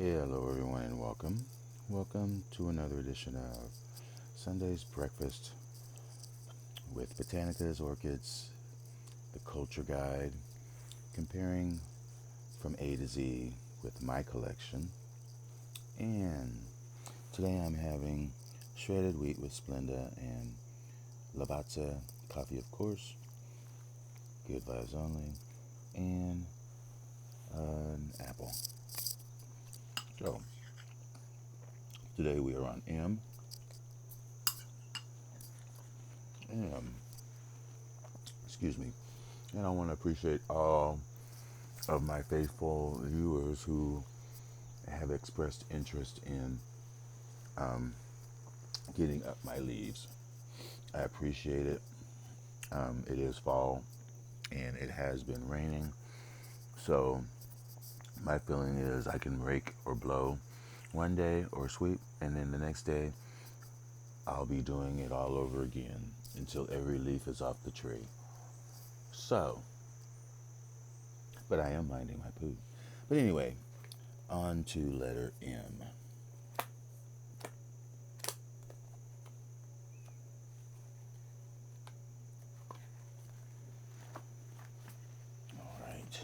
Hello, everyone, and welcome. Welcome to another edition of Sunday's Breakfast with Botanica'S, Orchids, the Culture Guide, comparing from A to Z with my collection. And today I'm having shredded wheat with Splenda and Lavazza coffee, of course, good vibes only, and an apple. So, today we are on M, excuse me, and I want to appreciate all of my faithful viewers who have expressed interest in um, getting up my leaves. I appreciate it. It is fall and it has been raining, so my feeling is I can rake or blow one day or sweep, and then the next day I'll be doing it all over again until every leaf is off the tree. So, but I am minding my poop. But anyway, on to letter M. All right.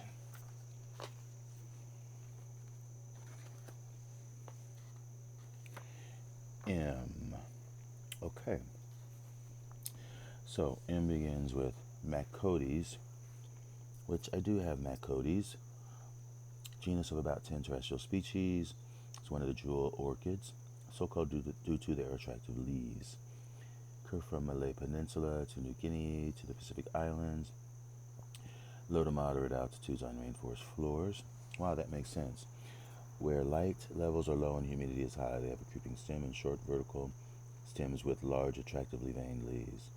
M. Okay. So M begins with Macodes, which I do have Macodes, genus of about 10 terrestrial species. It's one of the jewel orchids, so called due to their attractive leaves. Occur from Malay Peninsula to New Guinea to the Pacific Islands. Low to moderate altitudes on rainforest floors. Wow, that makes sense. Where light levels are low and humidity is high, they have a creeping stem and short vertical stems with large, attractively veined leaves.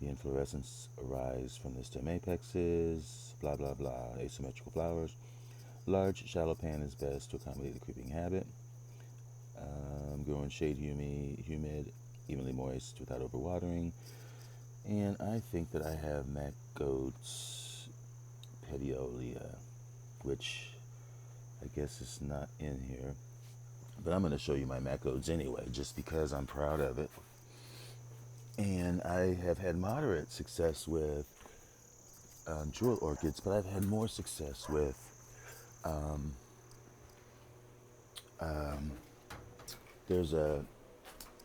The inflorescence arise from the stem apexes, blah blah blah, asymmetrical flowers. Large, shallow pan is best to accommodate the creeping habit. Grow in shade, humid, evenly moist without overwatering. And I think that I have Macodes petiolia, which I guess is not in here. But I'm going to show you my Macodes anyway, just because I'm proud of it. And I have had moderate success with jewel orchids, but I've had more success with there's a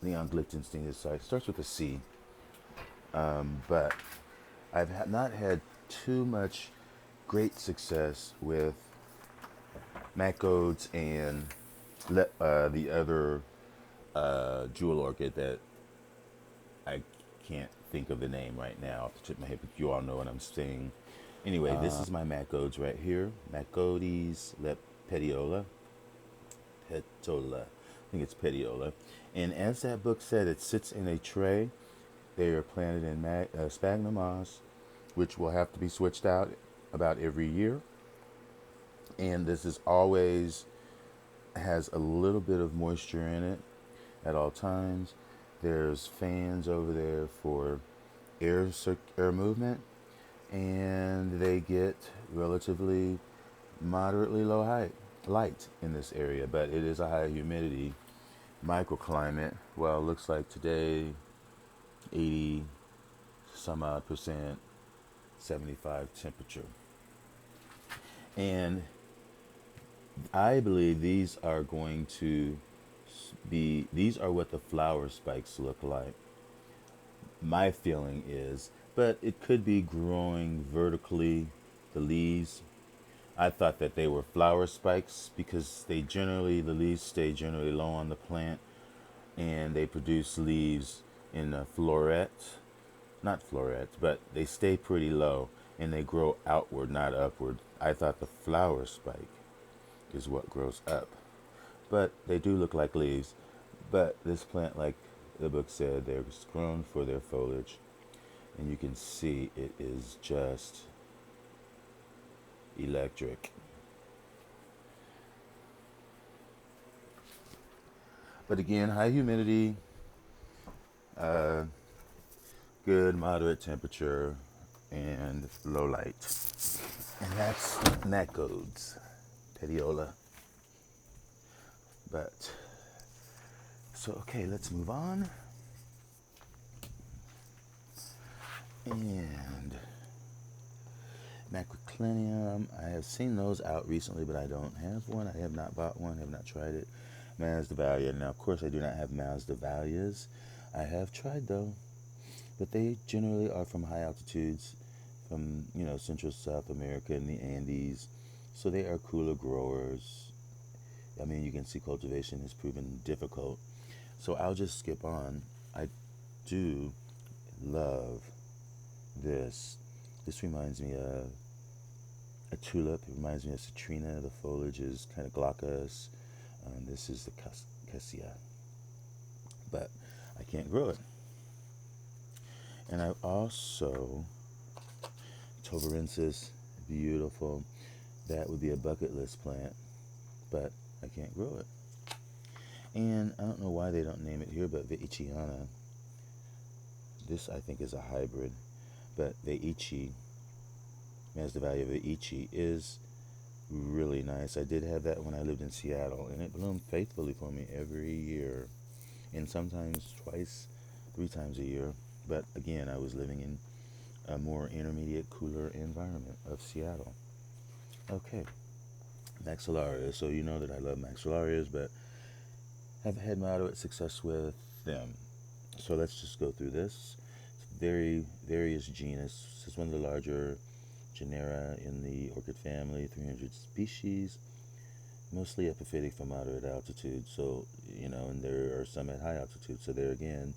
Leon Lichtenstein. It starts with a C, but I've not had too much great success with Macodes and the other jewel orchid that I can't think of the name right now off the tip of my head, but you all know what I'm saying. Anyway, this is my Macodes right here. Macodes petiola. Petola. I think it's petiola. And as that book said, it sits in a tray. They are planted in sphagnum moss, which will have to be switched out about every year. And this is always has a little bit of moisture in it at all times. There's fans over there for air movement, and they get relatively moderately light in this area, but it is a high humidity microclimate. Well, it looks like today 80 some odd percent, 75 temperature. And I believe these are going to these are what the flower spikes look like. My feeling is, but it could be growing vertically, the leaves. I thought that they were flower spikes because the leaves stay generally low on the plant, and they produce leaves in a not floret, but they stay pretty low and they grow outward, not upward. I thought the flower spike is what grows up, but they do look like leaves. But this plant, like the book said, they're grown for their foliage, and you can see it is just electric. But again, high humidity, good moderate temperature, and low light. And that's Macodes petiola. But, so, okay, let's move on. And Macroclinium, I have seen those out recently, but I don't have one. I have not bought one, have not tried it. Masdevallia, now of course I do not have Masdevallias. I have tried though, but they generally are from high altitudes, from, Central South America and the Andes. So they are cooler growers. I mean, you can see cultivation has proven difficult. So I'll just skip on. I do love this. This reminds me of a tulip. It reminds me of citrina. The foliage is kind of glaucous. This is the cassia. But I can't grow it. And I also, Tovarensis, beautiful. That would be a bucket list plant, but I can't grow it. And I don't know why they don't name it here, but Veitchiana, this I think is a hybrid, but Veitchi, Masdevallia Veitchi, is really nice. I did have that when I lived in Seattle, and it bloomed faithfully for me every year, and sometimes twice, 3 times a year. But again, I was living in a more intermediate, cooler environment of Seattle. Okay, Maxillaria. So you know that I love Maxillarias, but have had moderate success with them. So let's just go through this. It's very various genus. This is one of the larger genera in the orchid family, 300 species, mostly epiphytic for moderate altitude. So, and there are some at high altitude. So there again,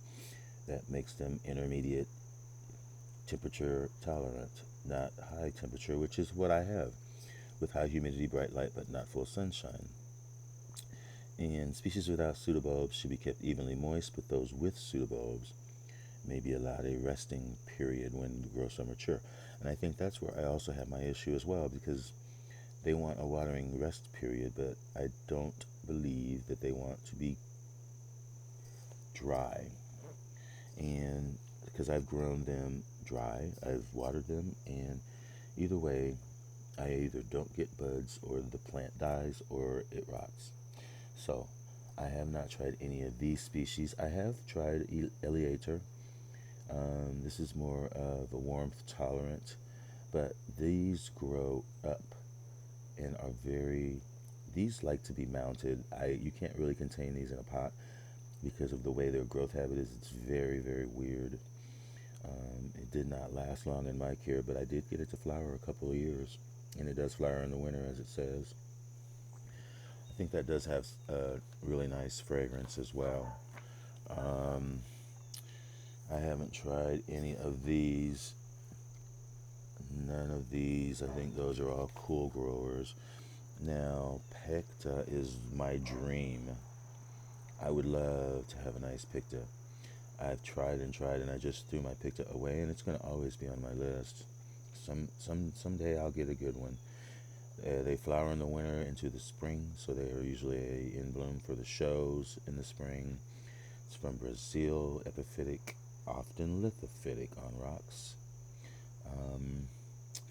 that makes them intermediate temperature tolerant, not high temperature, which is what I have, with high humidity, bright light, but not full sunshine. And species without pseudobulbs should be kept evenly moist, but those with pseudobulbs may be allowed a resting period when the growths are mature. And I think that's where I also have my issue as well, because they want a watering rest period, but I don't believe that they want to be dry. And because I've grown them dry, I've watered them, and either way, I either don't get buds, or the plant dies, or it rots. So I have not tried any of these species. I have tried Eleator. This is more of a warmth tolerant, but these grow up and are these like to be mounted. You can't really contain these in a pot because of the way their growth habit is. It's very, very weird. It did not last long in my care, but I did get it to flower a couple of years, and it does flower in the winter, as it says. I think that does have a really nice fragrance as well. I haven't tried any of these. None of these. I think those are all cool growers. Now, Picta is my dream. I would love to have a nice Picta. I've tried and tried, and I just threw my Picta away, and it's going to always be on my list. Someday I'll get a good one. They flower in the winter into the spring, so they are usually in bloom for the shows in the spring. It's from Brazil, epiphytic, often lithophytic on rocks.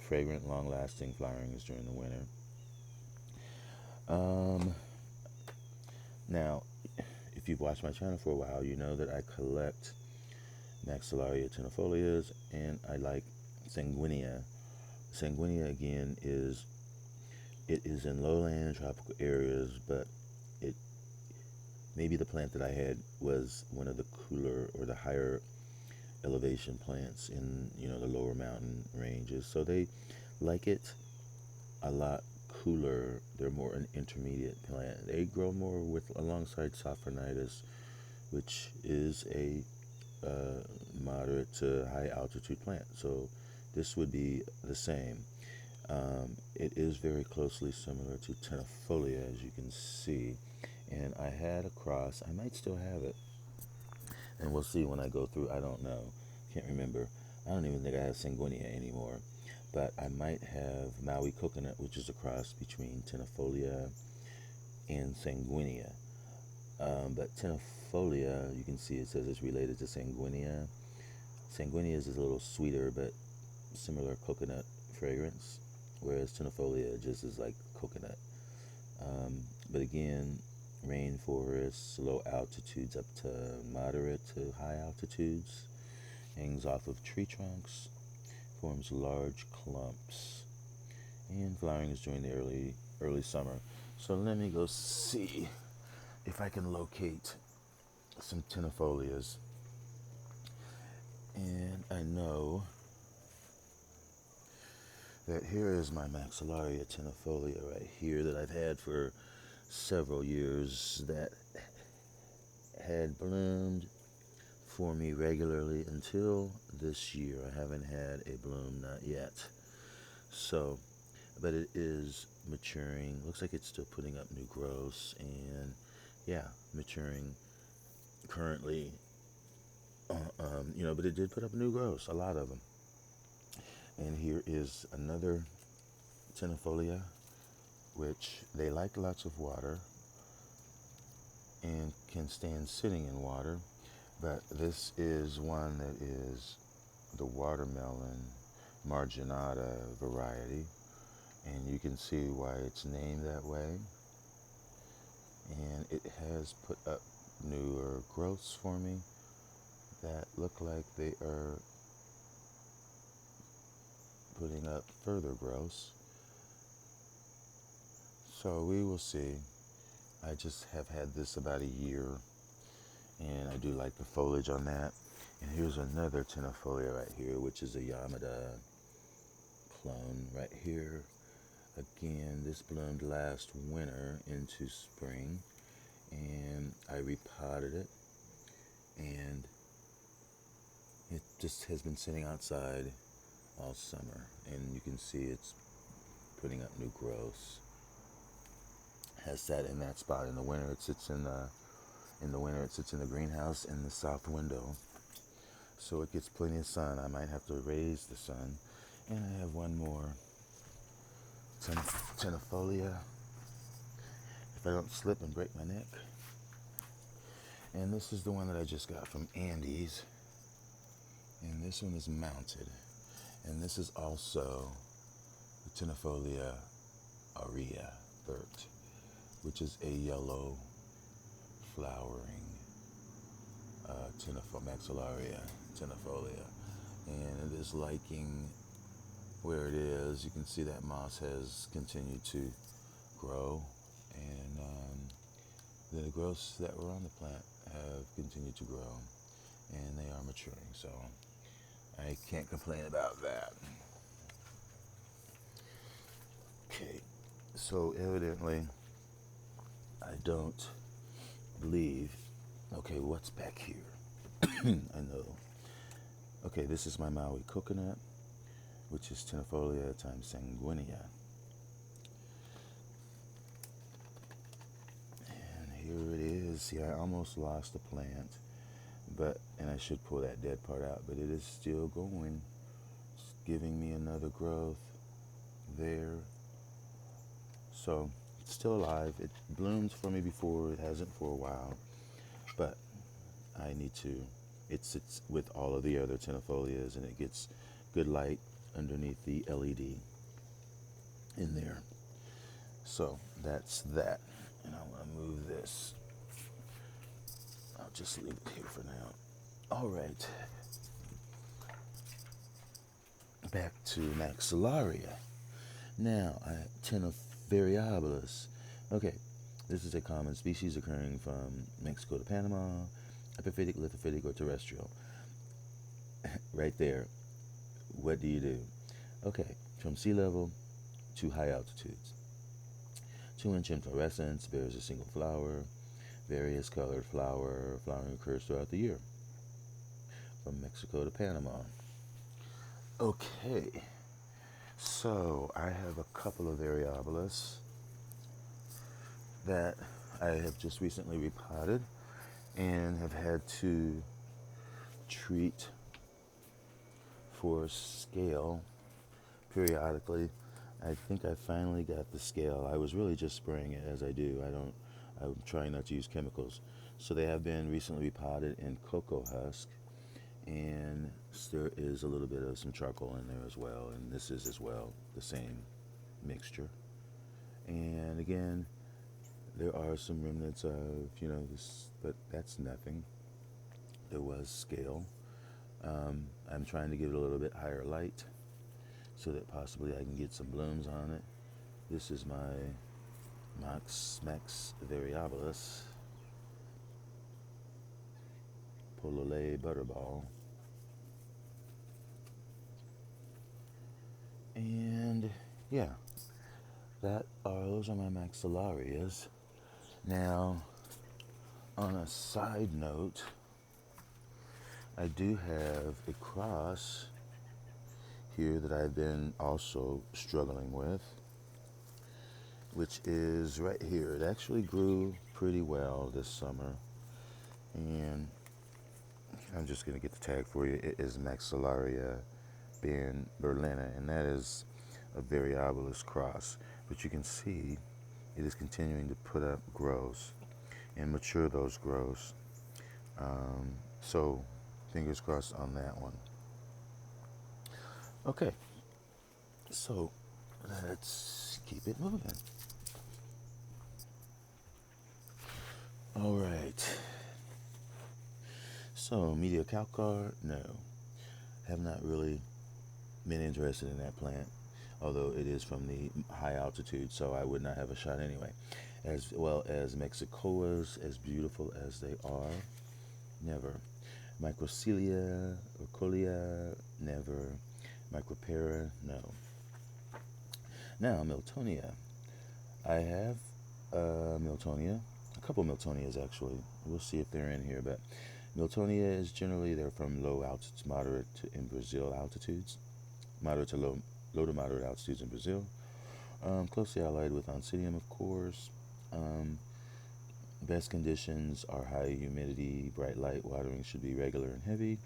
Fragrant, long-lasting flowerings during the winter. Now, if you've watched my channel for a while, you know that I collect Maxillaria Tenefolias, and I like Sanguinea. Sanguinea, again, it is in lowland tropical areas, but maybe the plant that I had was one of the cooler or the higher elevation plants in the lower mountain ranges. So they like it a lot cooler. They're more an intermediate plant. They grow more alongside Sophronitis, which is a moderate to high altitude plant. So this would be the same. It is very closely similar to Tenefolia, as you can see. And I had a cross. I might still have it. And we'll see when I go through. I don't know. Can't remember. I don't even think I have Sanguinea anymore. But I might have Maui Coconut, which is a cross between Tenefolia and Sanguinea. But Tenefolia, you can see it says it's related to Sanguinea. Sanguinea is a little sweeter, but similar coconut fragrance, whereas Tenefolia just is like coconut. But again, rainforests, low altitudes up to moderate to high altitudes, hangs off of tree trunks, forms large clumps, and flowering is during the early summer. So let me go see if I can locate some Tenefolias. And I know that here is my Maxillaria Tenefolia right here that I've had for several years, that had bloomed for me regularly until this year. I haven't had a bloom, not yet. So, but it is maturing. Looks like it's still putting up new growths, and yeah, maturing currently. But it did put up new growths, a lot of them. And here is another Tenefolia, which they like lots of water and can stand sitting in water. But this is one that is the watermelon marginata variety, and you can see why it's named that way. And it has put up newer growths for me that look like they are putting up further growths. So we will see. I just have had this about a year, and I do like the foliage on that. And here's another Tenefolia right here, which is a Yamada clone right here. Again, this bloomed last winter into spring, and I repotted it, and it just has been sitting outside all summer, and you can see it's putting up new growths. Has sat in that spot in the winter. It sits in the winter. It sits in the greenhouse in the south window, so it gets plenty of sun. I might have to raise the sun. And I have one more Tenefolia, if I don't slip and break my neck. And this is the one that I just got from Andy's, and this one is mounted. And this is also the Tenefolia aurea, Bert, which is a yellow flowering Maxillaria Tenefolia. And it is liking where it is. You can see that moss has continued to grow, and the growths that were on the plant have continued to grow, and they are maturing. So I can't complain about that. Okay, so evidently I don't believe. Okay, what's back here? I know. Okay, this is my Maui coconut, which is Tenefolia times sanguinea. And here it is. See, I almost lost the plant, and I should pull that dead part out, but it is still going. It's giving me another growth there. So it's still alive. It bloomed for me before. It hasn't for a while, but I need to. It sits with all of the other Tenefolias, and it gets good light underneath the LED in there. So that's that. And I want to move this. I'll just leave it here for now. All right. Back to Maxillaria. Now, Tenefolias. Okay, this is a common species occurring from Mexico to Panama, epiphytic, lithophytic, or terrestrial. Right there. What do you do? Okay, from sea level to high altitudes. 2-inch inflorescence, bears a single flower, various colored flowering occurs throughout the year. From Mexico to Panama. Okay, so I have a couple of variabilis that I have just recently repotted and have had to treat for scale periodically. I think I finally got the scale. I was really just spraying it as I do. I'm trying not to use chemicals. So they have been recently repotted in cocoa husk, and there is a little bit of some charcoal in there as well, and this is as well the same mixture. And again, There are some remnants of, this, but that's nothing. There was scale. I'm trying to give it a little bit higher light so that possibly I can get some blooms on it. This is my Maxillaria Polole Butterball. And yeah, those are my Maxillarias. Now, on a side note, I do have a cross here that I've been also struggling with, which is right here. It actually grew pretty well this summer, and I'm just going to get the tag for you. It is Maxillaria Berlina, and that is a variabilis cross. But you can see it is continuing to put up growths and mature those growths. So fingers crossed on that one. Okay, so let's keep it moving. All right. So media calcar, no. Have not really been interested in that plant, although it is from the high altitude, so I would not have a shot anyway. As well as Mexicoas, as beautiful as they are, never. Microcelia, Orcolia, never. Micropera, no. Now, Miltonia. I have Miltonia, a couple Miltonias actually. We'll see if they're in here, but Miltonia is generally, they're from low altitudes, moderate to in Brazil altitudes, moderate to low to moderate altitudes in Brazil. Closely allied with Oncidium, of course. Best conditions are high humidity, bright light, watering should be regular and heavy,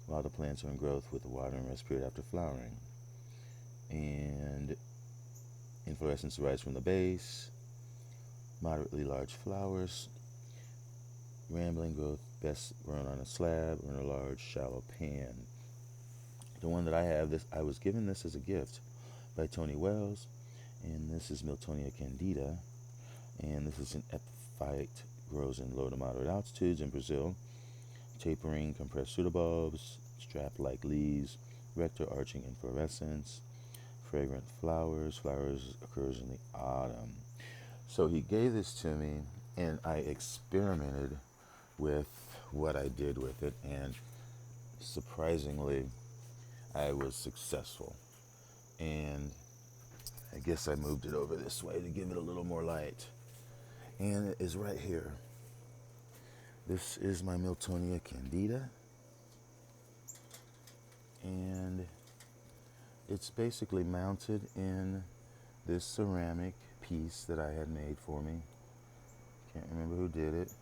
while the plants are in growth with a watering rest period after flowering. And inflorescence arrives from the base, moderately large flowers, rambling growth, best grown on a slab or in a large shallow pan. The one that I have, I was given this as a gift by Tony Wells, and this is Miltonia Candida, and this is an epiphyte, grows in low to moderate altitudes in Brazil, tapering compressed pseudobulbs, strap-like leaves, rector arching inflorescence, fragrant flowers occurs in the autumn. So he gave this to me, and I experimented with what I did with it, and surprisingly, I was successful. And I guess I moved it over this way to give it a little more light. And it is right here. This is my Miltonia Candida. And it's basically mounted in this ceramic piece that I had made for me. Can't remember who did it.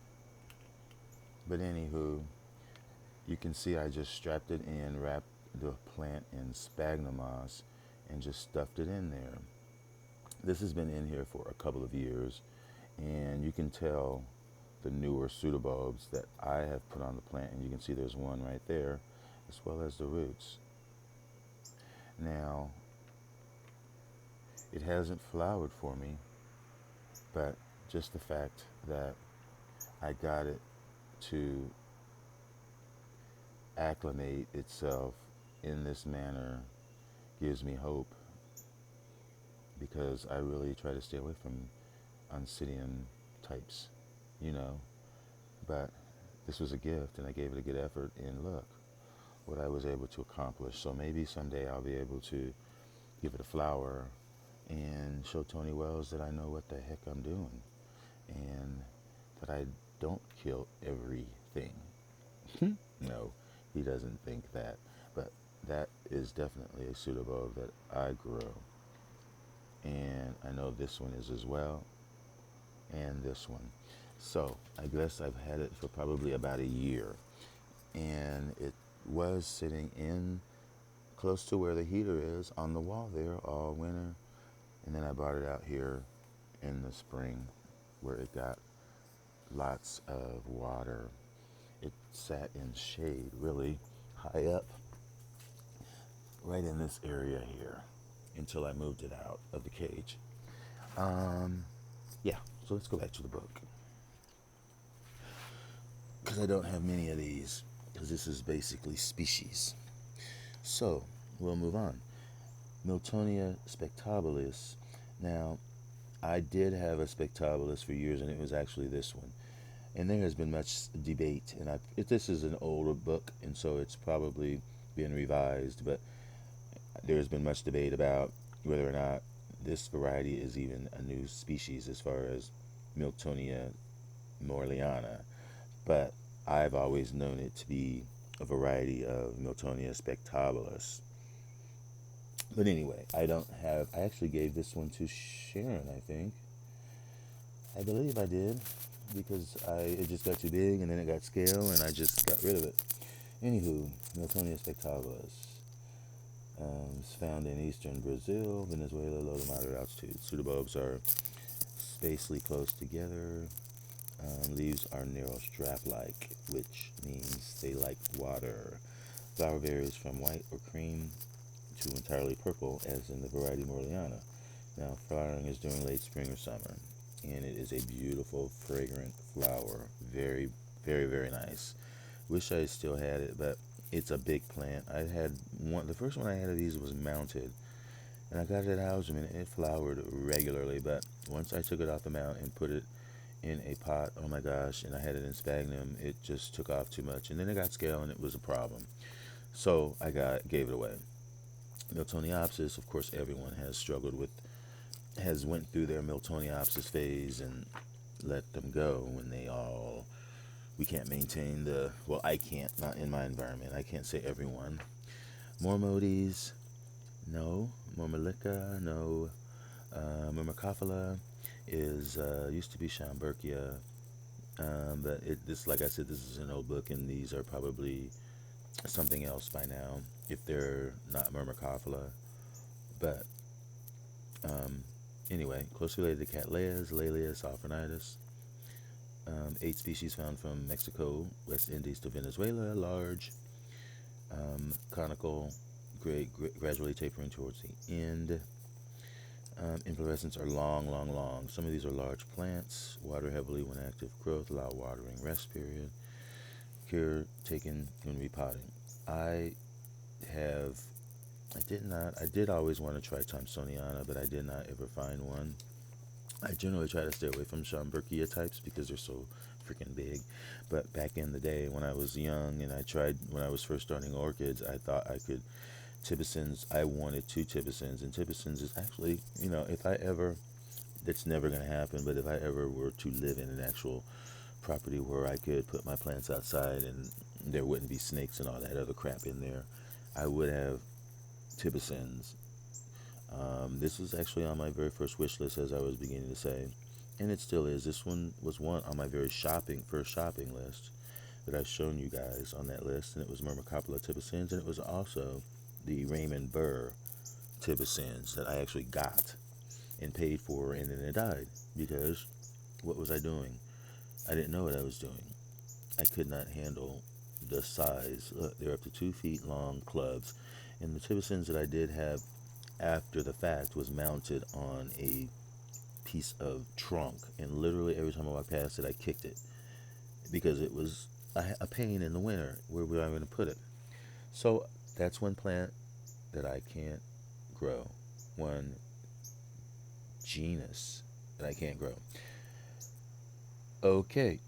But anywho, you can see I just strapped it in, wrapped the plant in sphagnum moss, and just stuffed it in there. This has been in here for a couple of years, and you can tell the newer pseudobulbs that I have put on the plant, and you can see there's one right there, as well as the roots. Now, it hasn't flowered for me, but just the fact that I got it to acclimate itself in this manner gives me hope, because I really try to stay away from Oncidium types, but this was a gift, and I gave it a good effort, and look what I was able to accomplish. So maybe someday I'll be able to give it a flower and show Tony Wells that I know what the heck I'm doing, and that I don't kill everything. No, he doesn't think that, but that is definitely a pseudobulb that I grow, and I know this one is as well, and this one. So I guess I've had it for probably about a year, and it was sitting in close to where the heater is on the wall there all winter, and then I brought it out here in the spring where it got lots of water. It sat in shade really high up right in this area here until I moved it out of the cage. Yeah, So let's go back to the book. Because I don't have many of these. Because this is basically species. So, we'll move on. Miltonia Spectabilis. Now, I did have a Spectabilis for years, and it was actually this one. And there has been much debate, and this is an older book, and so it's probably been revised, but there's been much debate about whether or not this variety is even a new species as far as Miltonia moreliana. But I've always known it to be a variety of Miltonia Spectabilis. But anyway, I actually gave this one to Sharon, I think. I believe I did, because it just got too big, and then it got scale, and I just got rid of it. Anywho, Miltonia Spectaculars. It's found in eastern Brazil, Venezuela, low to moderate altitude. Pseudobulbs are spacely close together. Leaves are narrow strap-like, which means they like water. Flower varies from white or cream to entirely purple, as in the variety Moreliana. Now, flowering is during late spring or summer, and it is a beautiful, fragrant flower. Very, very, very nice. Wish I still had it, but it's a big plant. I had one. The first one I had of these was mounted, and I got it at Hausman, and it flowered regularly. But once I took it off the mount and put it in a pot, oh my gosh, and I had it in sphagnum, it just took off too much, and then it got scale, and it was a problem. So I gave it away. Miltoniopsis, of course, everyone has went through their Miltoniopsis phase and let them go when we can't maintain I can't, not in my environment. I can't say everyone. Mormodes, no. Mormolica, no. Myrmecophila is, used to be Schomburgia, but like I said, this is an old book, and these are probably something else by now, if they're not Myrmecophila. But, anyway, closely related to Cattleyas, Laelius, Alphornitis. 8 species found from Mexico, West Indies to Venezuela, large, conical, gradually tapering towards the end. Inflorescences are long, long, long. Some of these are large plants, water heavily when active growth, allow watering, rest period, care taken when repotting. I did always want to try Thomsoniana, but I did not ever find one. I generally try to stay away from Schomburgia types because they're so freaking big. But back in the day when I was young and when I was first starting orchids, I thought I could Tibicins. I wanted 2 Tibicins, and Tibicins is actually, that's never going to happen, but if I ever were to live in an actual property where I could put my plants outside and there wouldn't be snakes and all that other crap in there, I would have Tibicins. This was actually on my very first wish list, as I was beginning to say, and it still is. This one was one on my very first shopping list that I've shown you guys on that list, and it was Myrmecophila Tibicins, and it was also the Raymond Burr Tibicins that I actually got and paid for, and then it died because what was I doing? I didn't know what I was doing. I could not handle the size. Look, they're up to 2 feet long clubs, and the Tibicins that I did have after the fact was mounted on a piece of trunk, and literally every time I walked past it, I kicked it because it was a pain in the winter. Where were I going to put it? So that's one plant that I can't grow. One genus that I can't grow. Okay,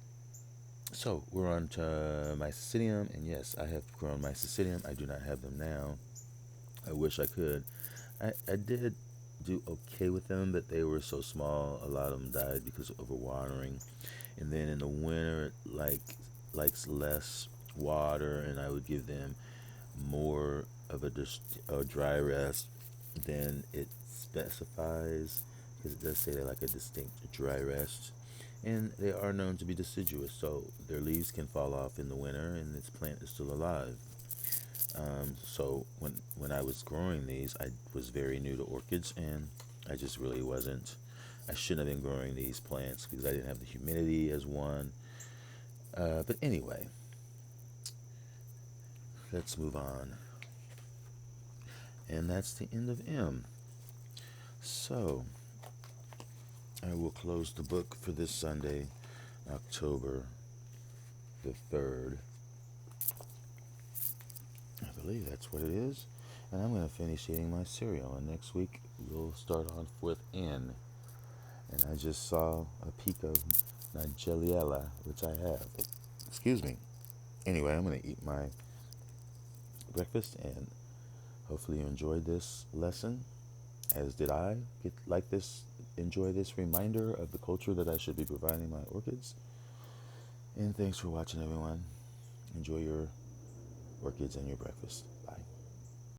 so we're on to Mycelium, and yes, I have grown Mycelium. I do not have them now. I wish I could. I did do okay with them, but they were so small. A lot of them died because of overwatering, and then in the winter it likes less water, and I would give them more of a dry rest than it specifies, because it does say they like a distinct dry rest, and they are known to be deciduous, so their leaves can fall off in the winter and this plant is still alive. So when I was growing these, I was very new to orchids, and I just really wasn't. I shouldn't have been growing these plants because I didn't have the humidity as one. But anyway, let's move on. And that's the end of M. So, I will close the book for this Sunday, October the 3rd. I believe that's what it is. And I'm going to finish eating my cereal. And next week, we'll start off with N. And I just saw a peek of Nigeliella, which I have. Excuse me. Anyway, I'm going to eat my breakfast, and hopefully you enjoyed this lesson, as did I. Enjoy this reminder of the culture that I should be providing my orchids. And thanks for watching, everyone. Enjoy your orchids and your breakfast.